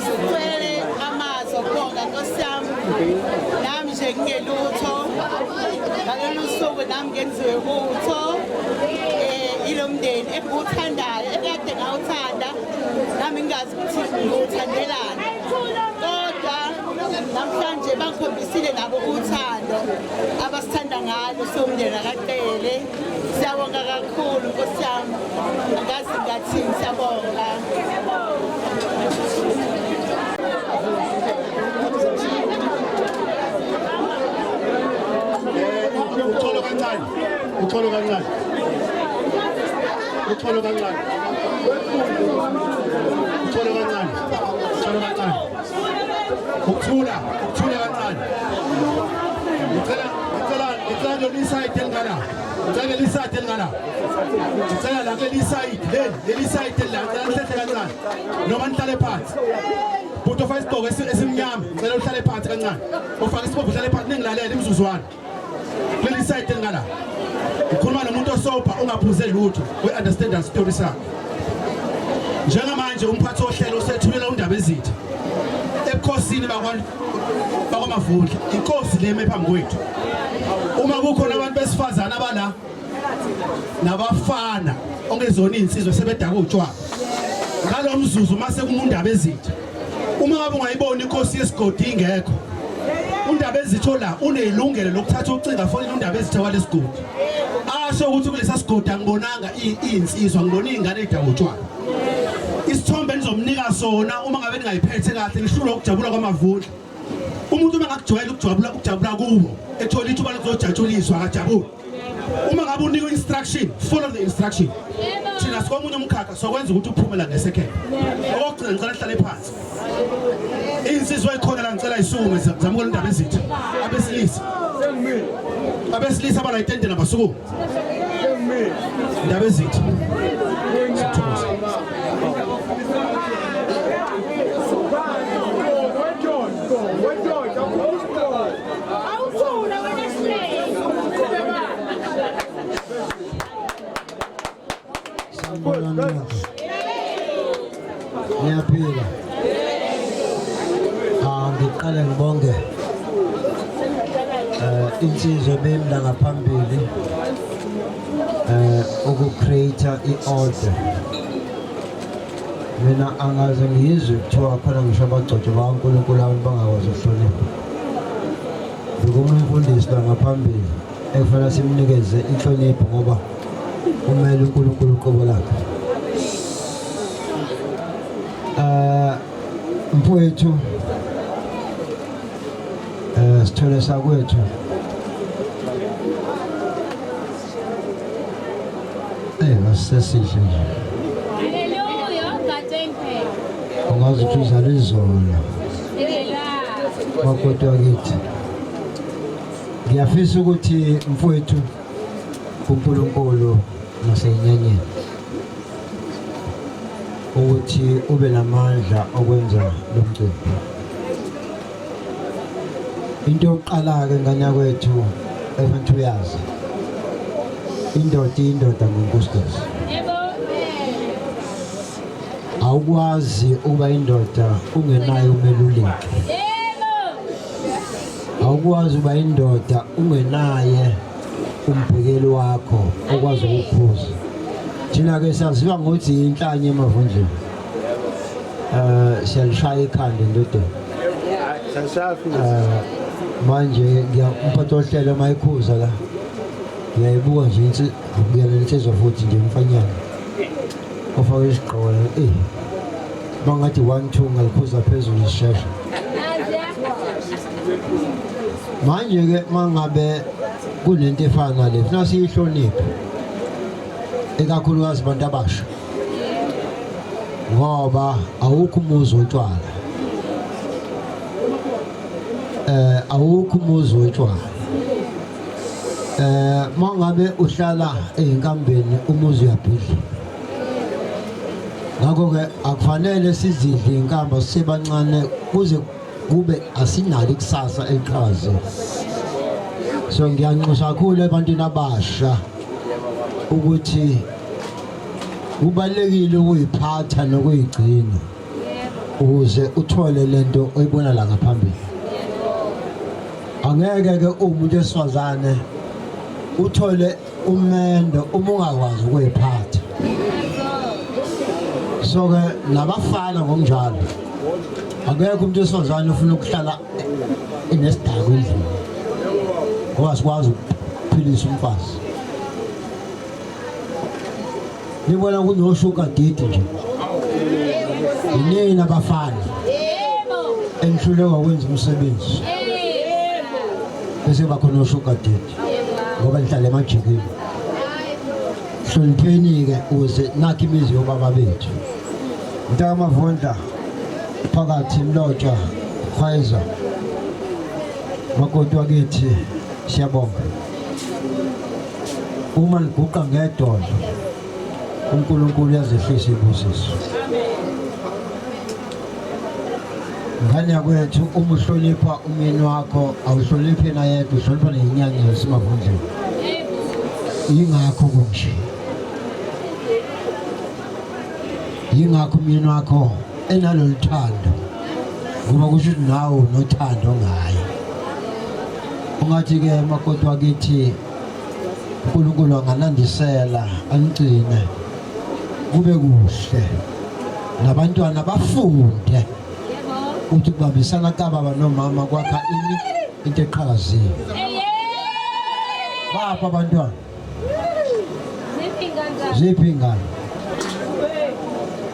Sicele amazwi okubonga Nkosi yami. Nami nje ngingelutho. Ngalolu suku nami ngenziwe utho. Ilo mndeni enguthandayo ekade ngawuthanda nami ngingazi ukuthi nguthandelani. Kodwa namhlanje bangikhombisile nabo uthando abasithanda ngalo somndeni akaqele. Siyabonga kakhulu Nkosi yami. Angazi ngathini siyabonga. Uxolo kancane. Uxolo kancane. Uxolo kancane. Uxolo kancane. Uxolo kancane. Ukuthula kancane. Ngicela lelisayidi elingala. Ngicela lelisayidi elingala. Ngicela la lelisayidi lelisayidi la ngicela kancane. Noma nihlale phansi. Buto fa isigqoko esimnyama. Ngicela uhlale phansi kancane. Ufaka isibopho uhlale phansi ningilalele imizuzwana. Lelisayidi elingala. Ukhuluma nomuntu osopa ungaphuze lutho we-understand story sakho. Njengamanje umphathi ohlelo usethulela undaba ezitha ebukhosini bakwamavundla inkosi le phambi kwethu. Uma kukhona abantu besifazana abala nabafana ongezona insizwe sebedaka utshwala ngalo mzuzu mase kumundaba ezitha. Uma ngabe ungayibona inkosi yesigodi ingekho undaba ezitho la unelungelo lokuthatha ucinga foni undaba ezitha kwalesigodi. Asho ukuthi kulesa sigodi angibonanga insizwa ngibona izingane ezidaka utshwala. Isithombe nizomnika sona uma ngabe ningayiphethe kahle nishula ukujabula kwamavundla. Umuntu uma ngakujwayela ukujabula kubo ethola ithuba lokuzojatshuliswa akajabule. Uma ngabe unika instruction follow the instruction. Thina sikomunye umkhakha sokwenza ukuthi uphumela ngesekhe. Okugcina ngicela ihlale phansi. Insizwa ikhona la ngicela isukume zamukela indaba ezitha. Abesilisa abalayitende nabasuku. Indaba ezitha. Ngiyaphila. Ngiqale ngibonge insizwa bemla ngaphambili ukucreate i-order. Mina angaze ngizwe kuthiwa khona ngisho abagcotshwa bakaNkulunkulu abantu bangakwazi ukuhlonipha. Bekumfundisi la ngaphambili ekufanele simnikeze inhlonipho ngoba umele uNkulunkulu uqobo lakhe. Mfowethu sithole sakwethu ngasesihle nje. Haleluya, ngathempe. Ungazi ukuthi uzala izolo. Makoti wakithi. Ngiyafisa ukuthi mfowethu uNkulunkulu nasenyanyeni ukuthi ube namandla okwenza lo mcimbi. Into yokuqala ke nganya kwethu efanele uyazi. Indoda ngonkosikazi. Yebo. Awukwazi ukuba indoda ungenayo umeluleki. Yebo. Awukwazi ukuba indoda ungenaye umbhekeli wakho okwazi ukuphuza. Thina ke saziwa ngokuthi inhlanye emavundleni. Siyalishaya ikhanda ndodana. Manje ngiyamphatha ohlelo mayikhuza la. Ngiyayibuka nje ukuthi ukuyela insizwa futhi nje mfanyana. Ofake isigqoko bangathi 1-2 ngalikhuza phezulu isisheshe. Manje ke mangabe kunento efana le funa siyihloniphe. Ekakhulukazi abantu abasha. Ngoba awukho umuzi wotshwala. Awukho umuzi wotshwala. Mangabe uhlala einkambeni umuzi uyabhidla. Ngakho ke akufanele sizidle inkamba sisebancane kuze kube asinalo ikusasa eliqhaze. So ngiyanxusa kakhulu ebantwini abasha ukuthi kubalekile ukuyiphatha nokuyigcina. ukuze uthole lento oyibona la ngaphambili. Angeke ke umuntu esifazane uthole umendo uma ungakwazi ukuyiphatha. So ke nabafana ngokunjalo akekho umuntu esifazane ufuna ukuhlala enesidako endlini ngoba sikwazi ukuphilisa umfazi. Nibona kunoshuka date nje yini abafana enhluleka ukwenza umsebenzi bese bakhona ushuka date ngoba nihlala emajikeni. Hlonipheni ke ukuze nakho imizi yobaba bethu. Mntaka Mavundla phakathi Mlotshwa Pfizer makoti wakithi siyabonga. Uma liguqa ngedolo uNkulunkulu yazehlisa ibusiso. Ngane yakwethu uma uhlonipha umyeni wakho awuhloniphi na yedwa uhlonipha nezinyanya zaseMavundleni. Yingakho kunje. Yingakho umyeni wakho enalolu thando ngoba kusho ukuthi nawe unothando ngaye. Ungathi ke makoti wakithi uNkulunkulu anganandisela anicine kube kuhle nabantwana bafunde ukuthi kubambisana kababa nomama kwakha into eqhakazile. Bapha abantwana ziphi ingane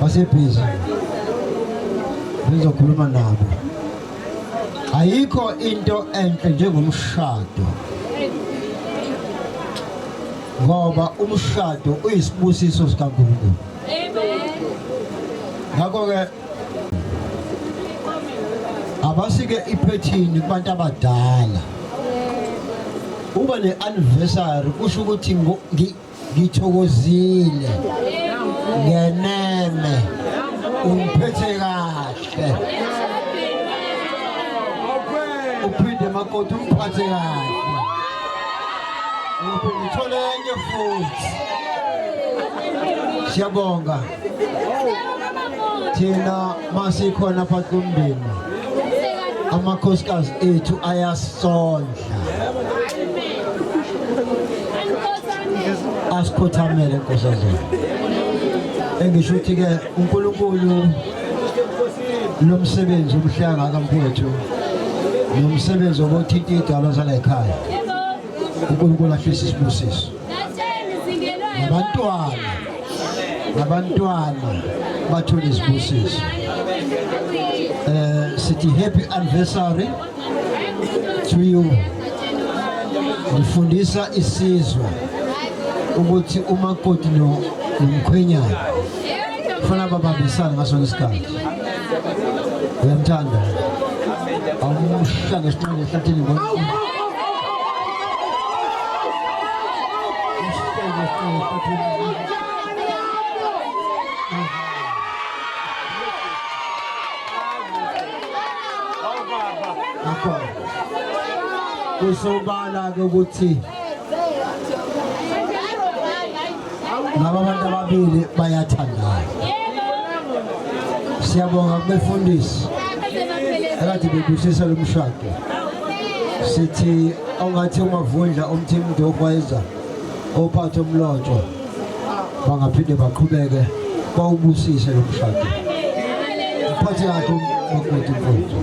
basebhizi bizokhuluma nabo. Ayikho into enhle njengomshado ngoba umshado uyisibusiso sikaNkulunkulu. Ngakho ke abasike iphethini kubantu abadala uba ne-anniversary kusho ukuthi ngithokozile ngeneme ungiphethe kahle uphinde makoti umphathe kahle uphinde enye futhi. Siyabonga thina masikhona phakathi komndeni amakhosikazi ethu ayasondla asikhothamele nkosazana. Engisho ukuthi ke uNkulunkulu lomsebenzi omhlanga kaMfowethu nomsebenzi obothinta idala sala ekhaya uNkulunkulu ahlisa isibusiso. Abantwana bathola isibusiso. Sithi happy anniversary to you. Ngifundisa isizwe ukuthi umakoti nomkhwenyana kufanele babambisane ngaso isikhathi. Uyamthanda awumhlange esinqeni ehlathini ngoba kusobala ke ukuthi laba bantu ababili bayathandana. Siyabonga kubefundisi akade bebusisa lo mshado. Sithi ongathi uMavundla umthimdo okweza ophatha Mlotshwa bangaphinde baqhubeke bawubusise lo mshado. Uphathe kahle makoti mfowethu.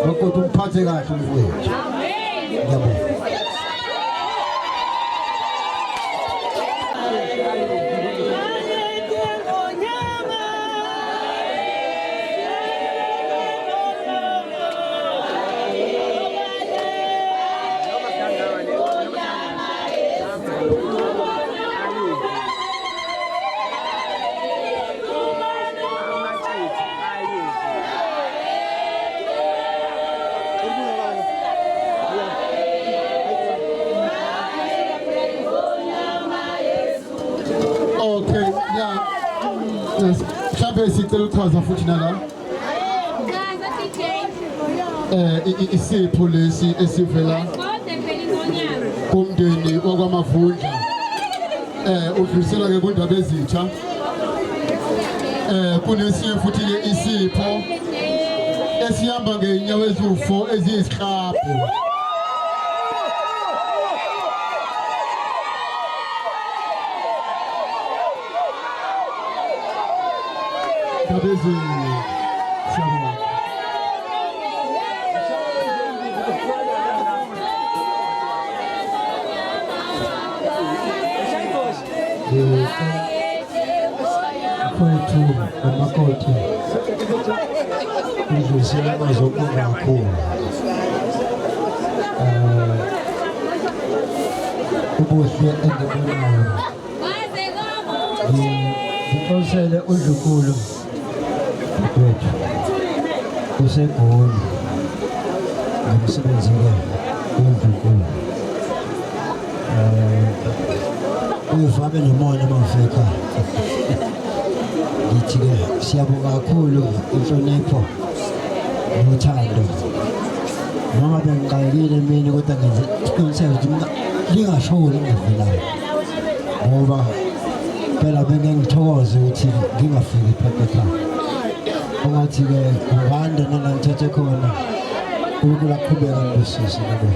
Makoti umphathe kahle mfowethu. Ngiyabonga. Mhlawumbe sicela ukuchaza futhi nala isipho lesi esivela kumndeni wakwaMavundla udlulisela ke kundaba ezitsha kunesinye futhi ke isipho esihamba ngeenyawo eziwu4 eziyisihlabhu. Ndabezi siyabonga. Kwethu emakoti udlulisela amazokubonga kakhulu. Ubuhle engibonayo ngihlosele uDlunkulu wethu useGoli ngomsebenzile uDlunkulu uyivame nomoya mawufika. Ngithi-ke siyabonga kakhulu inhlonipho nothando. Noma bengiqalekile mina kodwa ngenze isiqiniseko ukuthi lingasholi ngivelayo ngoba phela bengengithokoze ukuthi ngingafiki phepha. Ungathi-ke ngibande nala ngithethe khona ukulaqhubeka ngibusise nabo.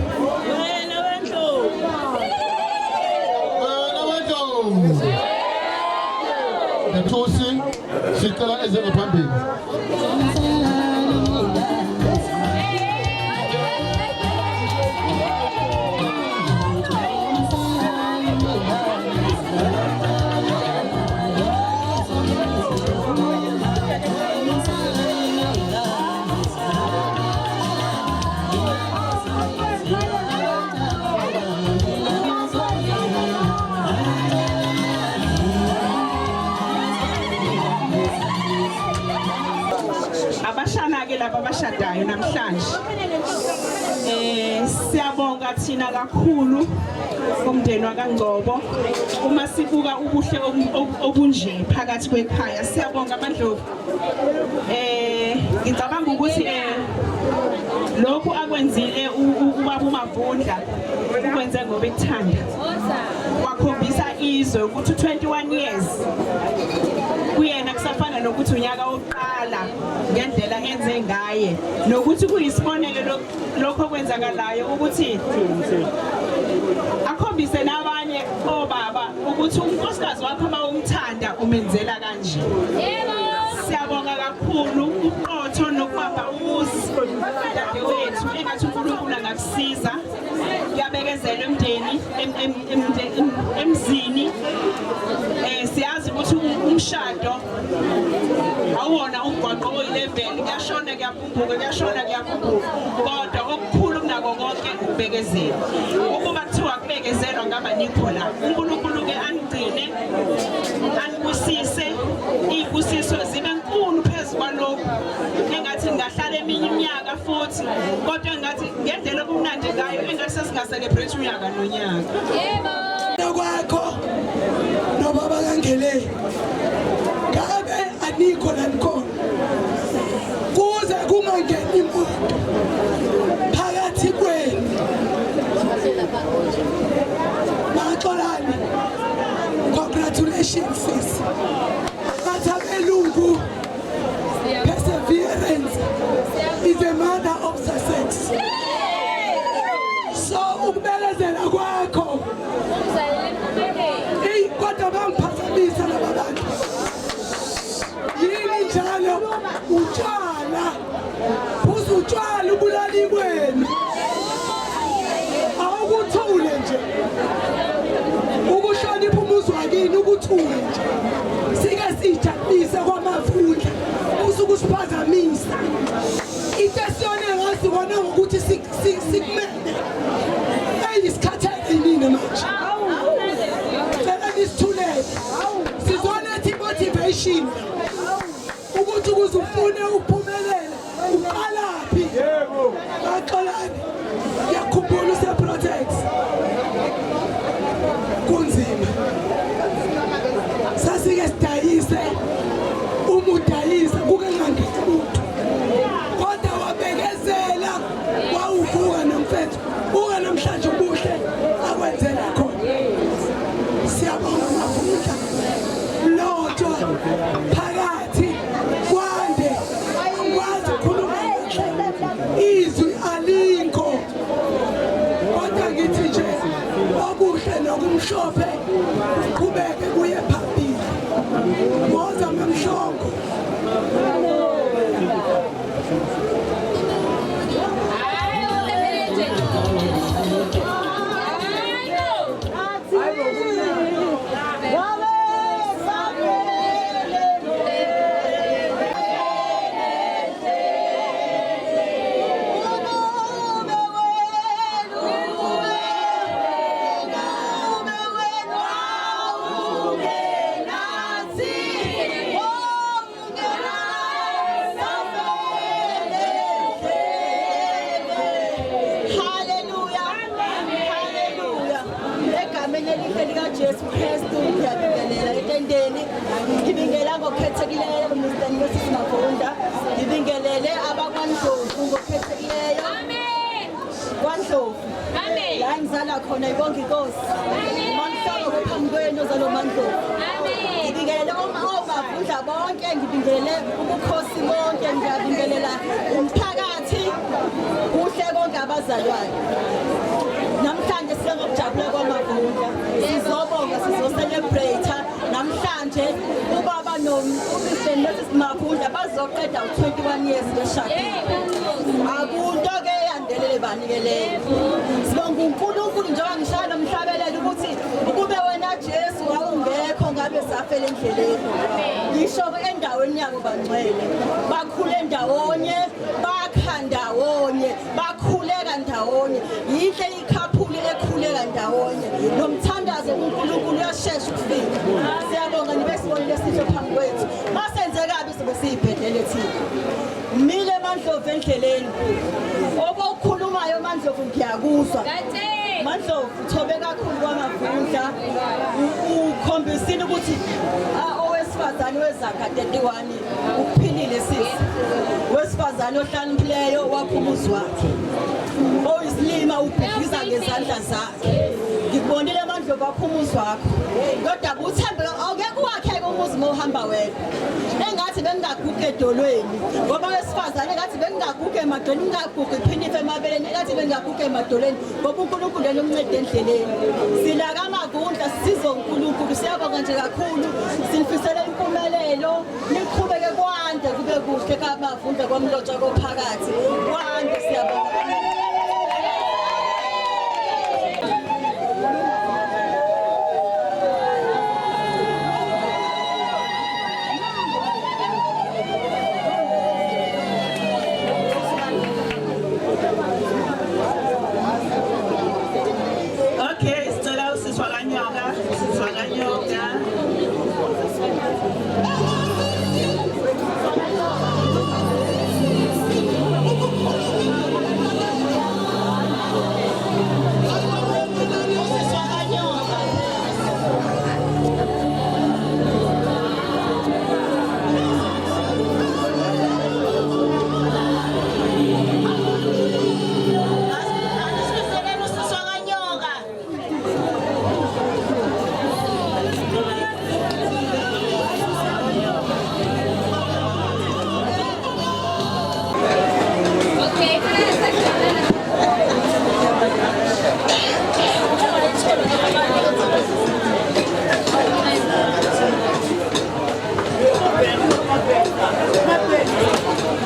Nethusi sicela eze ngaphambili. Abashana-ke laba abashadayo namhlanje siyabonga thina kakhulu umndeni wakaNgcobo uma sibuka ubuhle obunje phakathi kwekhaya. Siyabonga amadlovu. Ngicabanga ukuthi lokhu akwenzile ubaba uMavundla ukwenze ngoba ekuthanda. Wakhombisa izwe ukuthi 21 years kuyena kusafana nokuthi unyaka wokuqala ngendlela enze ngaye nokuthi kuyisibonelo lokho okwenzakalayo ukuthi akhombise nabanye obaba ukuthi unkosikazi wakho mawumthanda umenzela kanje. Siyabonga kakhulu uqotho nokubamba umuzi dadewethu engathi uNkulunkulu angakusiza. Kuyabekezela umndeni emzini. Siyazi ukuthi umshado awona umgwaqo oyi-level, kuyashona kuyavumbuka, kuyashona kuyavumbuka, kodwa okukhulu kunako konke ukubekezela. Ukuba kuthiwa kubekezelwa ngaba nikho la. uNkulunkulu-ke anigcine anibusise, iy'busiso zibe nkulu phezu kwalokhu. Engathi ngahlala eminye iminyaka futhi kodwa engathi ngendlela okumnandi ngayo engathi sesingaselebrate unyaka nonyaka. Kwakho nobaba kaNgele ngabe anikho la nikhona kuze kungangeni imoto phakathi kwenu. Maxolani, congratulations sis. Bathabelungu, perseverance is a mother of success. So ukubekezela kwakho kodwa bangiphazamisa laba bantu. Yini njalo utshwala, phuza utshwala ubulali kwenu. Awukuthule nje, ukuhlonipha umuzi wakini ukuthule nje. Sike sijabulise kwamafundla usuke usiphazamisa. Into esiyone ngazibona ukuthi sikumele eyisikhathele yini manje. Motivation ukuthi ukuze ufune uphumelele uqalaphi. Baxolani, ngiyakhumbula useProtex kunzima, sasike sidayise umudayisa kuke ngangeni umuntu kodwa wabekezela wawuvuka nomfezi. umhlophe kubeke kuye phambili woza memhlongo Jesu Kristu ngiyabingelela etendeni ngibingela ngokhethekileyo Mr. Moses Mafunda ngibingelele abakwaNdlovu ngokhethekileyo amen kwaNdlovu amen la ngizala khona ibonga inkosi mamhlaba ngophambi kwenu ozalo maNdlovu amen ngibingelele omavundla bonke ngibingelele ubukhosi bonke ngiyabingelela umphakathi kuhle konke abazalwane namhlanje siyokujabula kwamavundla sizobonga sizocelebrate namhlanje ubaba noMr. Moses Mafunda bazoqeda u21 years beshadile akunto ke yandelele banikeleyo sibonga uNkulunkulu njengoba ngishaya nomhlabelela ukuthi ukube wena Jesu awungekho ngabe safela endleleni ngisho endaweni yabo bangcwele bakhule ndawonye bakha ndawonye bakhuleka ndawonye yinhle ikhaphuli ekhuleka ndawonye nomthandazo uNkulunkulu uyashesha ukufika siyabonga nibesibonile sihle phambi kwethu masenze kabi sobe siyibhedele thina mile maNdlovu endleleni obokhulumayo maNdlovu ngiyakuzwa maNdlovu thobe kakhulu kwamavundla ukhombisile ukuthi owesifazane wezaga 31 ukuphilile sisi wesifazane ohlakaniphileyo waphumuzwa oyisilima ubhikiza ngezandla zakhe ngibonile maNdlovu aphumuzwa wakho kodwa uthembe awungeke wakheke umuzi mohamba wena engathi bengingaguge edolweni ngoba wesifazane engathi bengingaguge emadolweni ngingaguge iphinife emabeleni engathi bengingaguge emadolweni ngoba uNkulunkulu yena umncede endleleni sila kamavundla sizo uNkulunkulu siyabonga nje kakhulu sinifisela impumelelo niqhubeke kwande kube kuhle kamavundla kwamlotsha kophakathi kwande siyabonga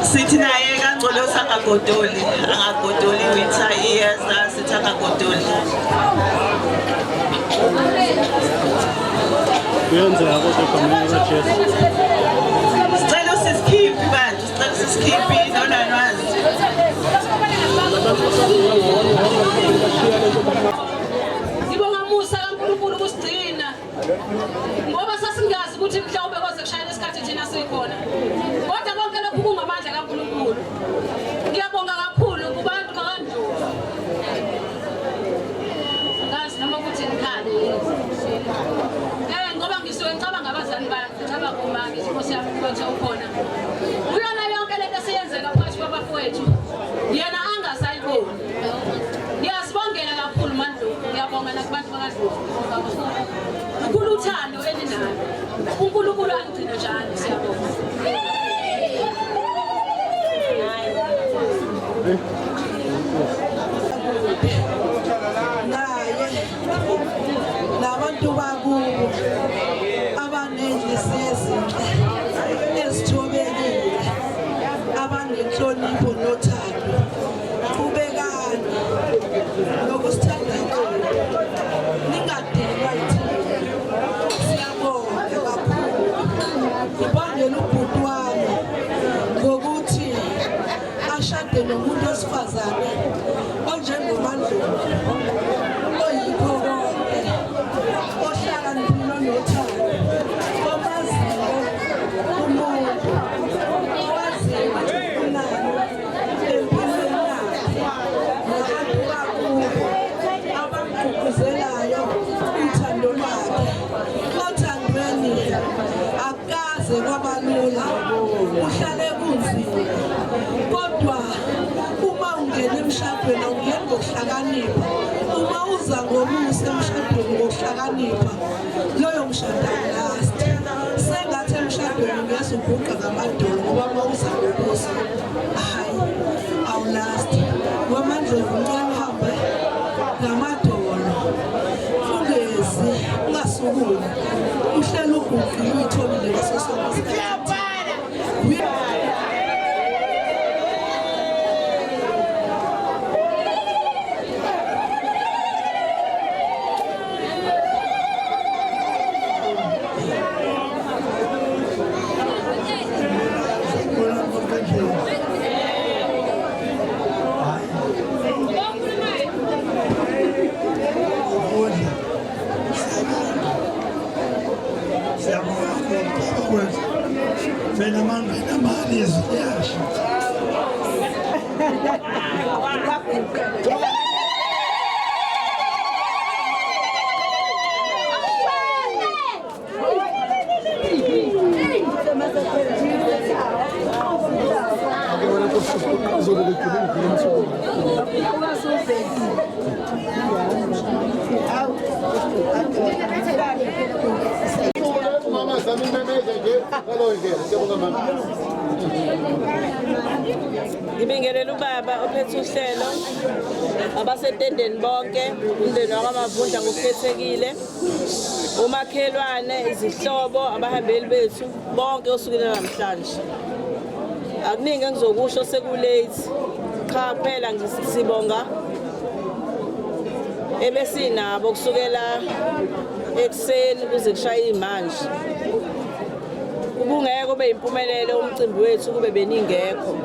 sithi naye kaNgcolosa angagodoli winter iyeza sithi angagodoli kuyenzeka kodwa egameni likaJesu sicela sisikhiphi bandla sicela sisikhiphi nonanwazi ngibonga Musa kaNkulunkulu kusigcina ngoba sasingazi ukuthi mhlawumbe koze kushayela isikhathi thina sikhona kodwa konke lokhu kungamandla kaNkulunkulu ngiyabonga kakhulu kubantu bakaNdlovu ngazi noma ukuthi ngikhale ngoba ngisuke ngicabanga abazali bami ngicabanga uma ngithi yami konke ukhona uyona yonke lento esiyenzeka phakathi kwabafowethu yena angasayiboni ngiyasibongela kakhulu maNdlovu ngiyabonga nakubantu bakaNdlovu ukhulu uthando eninalo uNkulunkulu angigcina njalo siyabonga naye inhlonipho nothando. Qhubekani nokusithandana. Ningadinwa yithini. Siyabonga kakhulu. Ngibongela ubhuti wami ngokuthi ashade nomuntu wesifazane onjengoMandlovu, oyikho konke, ohlakaniphile nothando, omaziyo umuntu, owaziyo ukuthi unani empilweni yakhe, nabantu bakubo abamgqugquzelayo uthando lwakhe. Othandweni akukaze kwabalula, uhlale kunzima, kodwa uma ungena emshadweni awungeni ngokuhlakanipha. Uma uza ngomusa emshadweni ngokuhlakanipha, loyo mshado awulasti. Sengathi emshadweni ngeze uguqa ngamadolo ngoba uma uza ngomusa, hayi, awulasti. ngoMandlovu uncane uhambe ngamadolo, ungezi, ungasukumi, uhlele uguqile uyitholile ngaso sonke isikhathi. Ngibingelela ubaba ophethe uhlelo, abasetendeni bonke, umndeni wakwaMavundla ngokukhethekile, umakhelwane, izihlobo, abahambeli bethu bonke osukile namhlanje. Akuningi engizokusho sekulate, cha kuphela ngisibonga ebesinabo kusukela ekuseni kuze kushaye imanje. Ubungeke kube impumelelo umcimbi wethu kube beningekho.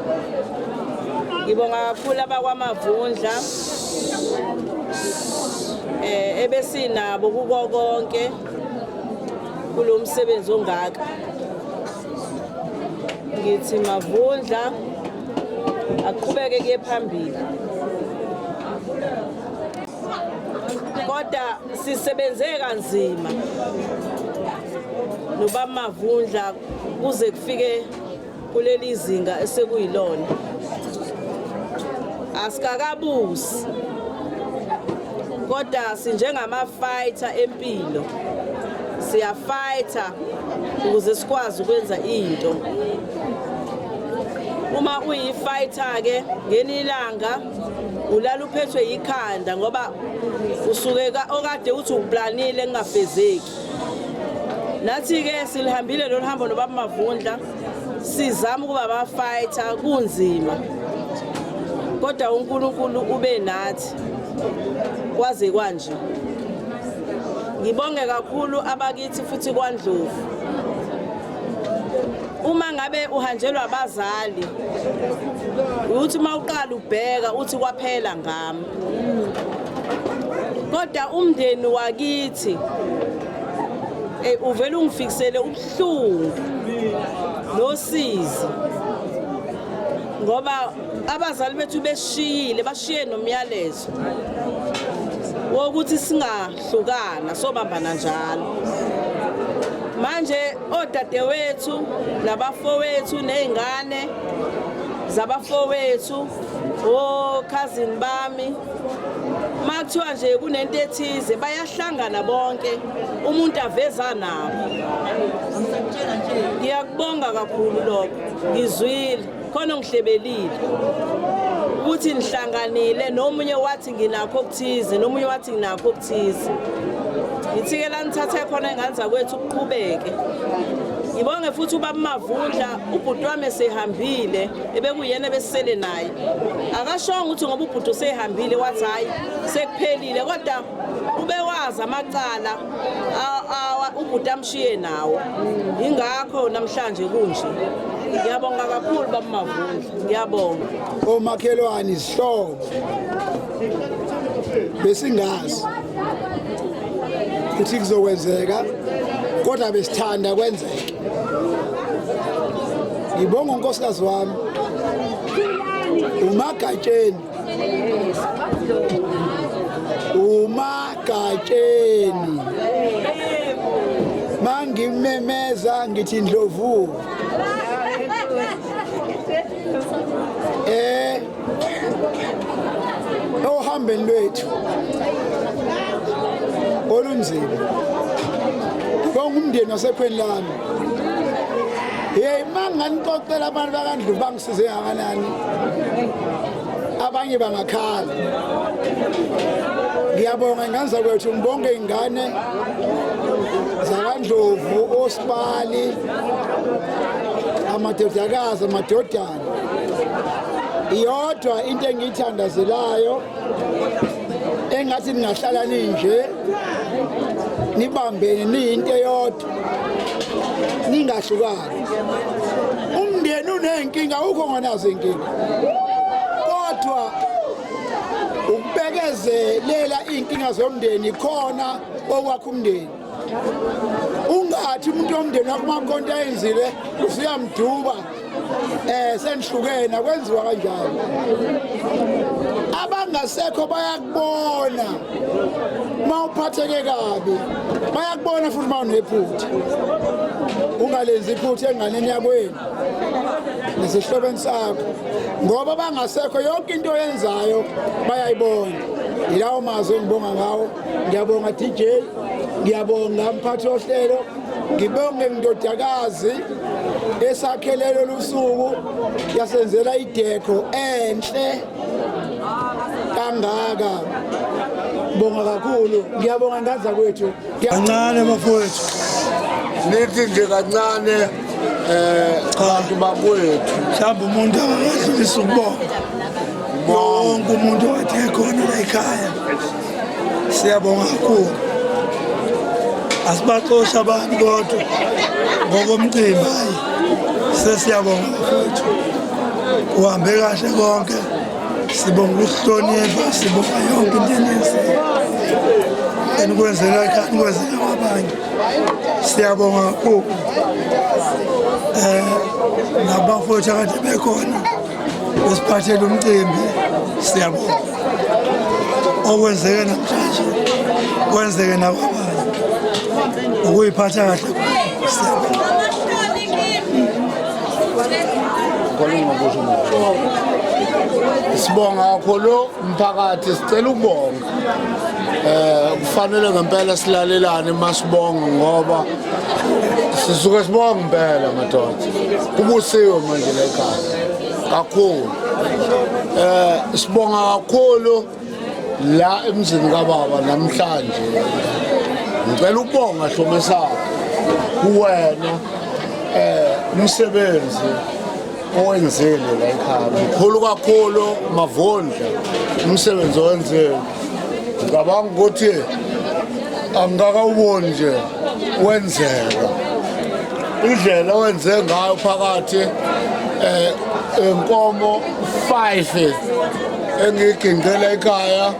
Ngibonga kakhulu abakwaMavundla ebesinabo kuko konke kulo msebenzi ongaka. Ngithi Mavundla aqhubeke kuye phambili. Kodwa sisebenze kanzima noba Mavundla kuze kufike kuleli zinga esekuyilona. Asikakabusi, kodwa sinjengama fighter empilo siyafighter ukuze sikwazi ukwenza into. Uma uyifighter ke ngenilanga ulala uphethwe ikhanda ngoba usuke okade uthi uplanile ngafezeki. Nathi ke silihambile lo hambo noba Mavundla sizama ukuba aba fighter kunzima. Kodwa uNkulunkulu ube nathi kwaze kwanje. Ngibonge kakhulu abakithi futhi kwaNdlovu. Uma ngabe uhanjelwa abazali uthi mawuqala ubheka uthi kwaphela ngami. Kodwa umndeni wakithi uvela ungifikisele ubuhlungu nosizi ngoba abazali bethu beshiyile bashiye nomyalezo wokuthi singahlukana sobambana njalo. Manje odadewethu nabafowethu nezingane zabafowethu cousin bami makuthiwa nje kunento ethize bayahlangana bonke umuntu aveza nabo. Ngiyakubonga kakhulu lokho, ngizwile khona ngihlebelile ukuthi nihlanganile nomunye wathi nginakho okuthize nomunye wathi nginakho okuthize. Ngithike la nithathe khona ingane zakwethu uqhubeke ngibonge futhi ubaba Mavundla ubhuti wami esehambile ebekuyena besisele naye akashonga ukuthi ngoba ubhuti usehambile wathi hayi sekuphelile kodwa ubewazi amacala ubhuti amshiye nawo ingakho namhlanje kunje ngiyabonga kakhulu baba Mavundla ngiyabonga omakhelwane isihlobo besingazi ukuthi kuzokwenzeka kodwa besithanda kwenzeke ngibonga unkosikazi wami uMagatsheni mangimemeza ngithi Ndlovu ohambeni lwethu olunzima bonke umndeni wasekhweni lami manganixoxela abantu bakaNdlovu bangisize kangakanani abanye bangakhala ngiyabonga ingane kwethu ngibonge ingane zakaNdlovu osibali amadodakazi amadodana iyodwa into engiyithandazelayo engathi ningahlala ninje nibambene niyinto eyodwa ningahlukani umndeni unenkinga ukho ngonazo inkinga kodwa ukubekezelela inkinga zomndeni khona okwakho umndeni ungathi umuntu womndeni wakho makonto ayenzile usiyamduba senihlukene akwenziwa kanjalo abangasekho bayakubona mawuphatheke kabi bayakubona futhi mawunephutha ungalenzi iphutha enganeni yakwenu nesihlobeni sakho ngoba bangasekho yonke into oyenzayo bayayibona ilawo mazwi engibonga ngawo ngiyabonga DJ ngiyabonga mphathi ohlelo ngibonge indodakazi esakhelelo lusuku yasenzela ideko enhle kangaka bonga kakhulu ngiyabonga ngandza kwethu kancane bafowethu nithi nje kancane abantu bakwethu mhlawumbe umuntu akadlulisa ukubonga wonke umuntu wathe khona la ekhaya siyabonga kakhulu asibaxosha abantu kodwa ngokomcimbi hayi sesiyabonga bafowethu uhambe kahle konke sibonga ukuhlonipha sibonga yonke into eniyenzile enikwenzela ekhaya nikwenzela kwabanye siyabonga kakhulu nabafowethu akade bekhona besiphathele umcimbi siyabonga okwenzeke namhlanje kwenzeke nakwabanye ukuyiphatha kahle siyabonga sibonga kakhulu umphakathi sicela ukubonga kufanele ngempela silalelane masibonga ngoba sisuke sibonga impela madoda kubusiwe manje la ekhaya kakhulu sibonga kakhulu la emzini kababa namhlanje ngicela ukubonga Hlomesapho kuwena umsebenzi owenzile la ekhaya mkhulu kakhulu Mavundla umsebenzi owenzile ngicabanga ukuthi angakawuboni nje wenzeka indlela owenze ngayo phakathi enkomo 5 engigingela ekhaya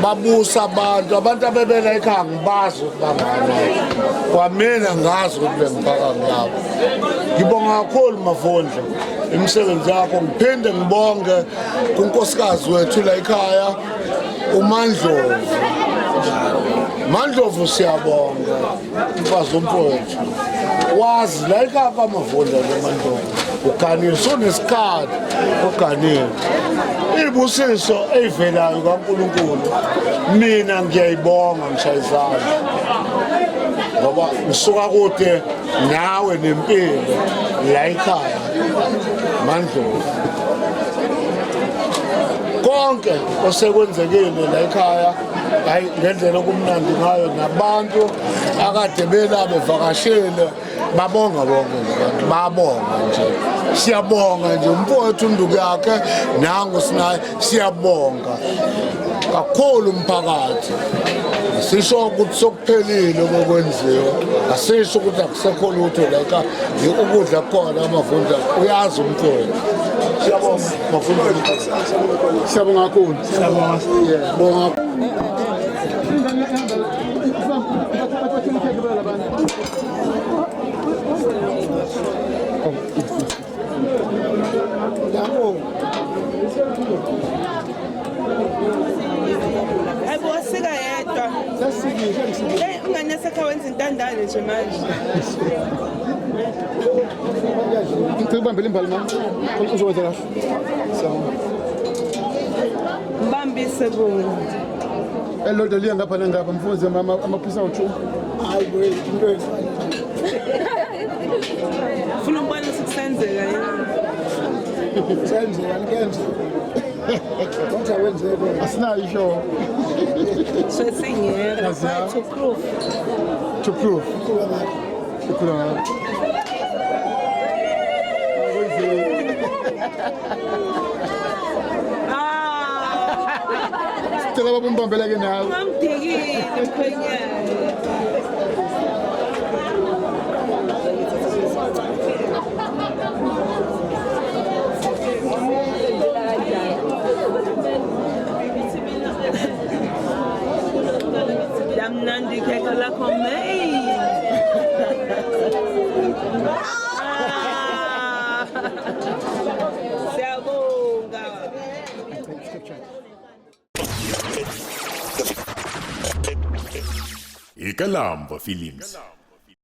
babusa abantu abebela ekhaya ngibazi ukuthi bangana kwamina ngazi ukuthi bengifaka ngabo ngibonga kakhulu Mavundla imisebenzi yakho ngiphinde ngibonge kunkosikazi wethu la ekhaya uMandlovu siyabonga mfazi umphofu wazi la ekhaya kaMavundla noMandlovu uganisa unesikhathi uganile ibusiso eyivelayo kaNkulunkulu mina ngiyayibonga ngishayisana ngoba ngisuka kude nawe nempilo la ekhaya Mandlovu konke osekwenzekile la ekhaya hayi ngendlela okumnandi ngayo nabantu akade bela bevakashele babonga bonke nje babonga nje siyabonga nje umfowethu unduku yakhe nangu sinaye siyabonga kakhulu umphakathi sisho ukuthi sokuphelile okwenziwa asisho ukuthi akusekho lutho la ukudla khona amavunda uyazi umfowethu siyabonga mafunda siyabonga kakhulu bonga Ayibosika yedwa. Ungane sekhawenza intandane nje manje. Ngicela ubambele imbali manje. Uzokwenza kahle. Siyabonga. Mbambise bona. Elodwa liya ngapha nangapha mfuze amaphisa u2. Hayi boy into efana. Funa ukubona sikusenzeka yini? Senzeka ngenze. Konke wenzeke. Asinayo isho. Sesingeka to proof. To proof. Kukhula. Sicela babumbambeleke nawe. Ngamdikile mkhwenyana. Damnandi khekha lakho mei. Siyabonga. Ikalamba Films.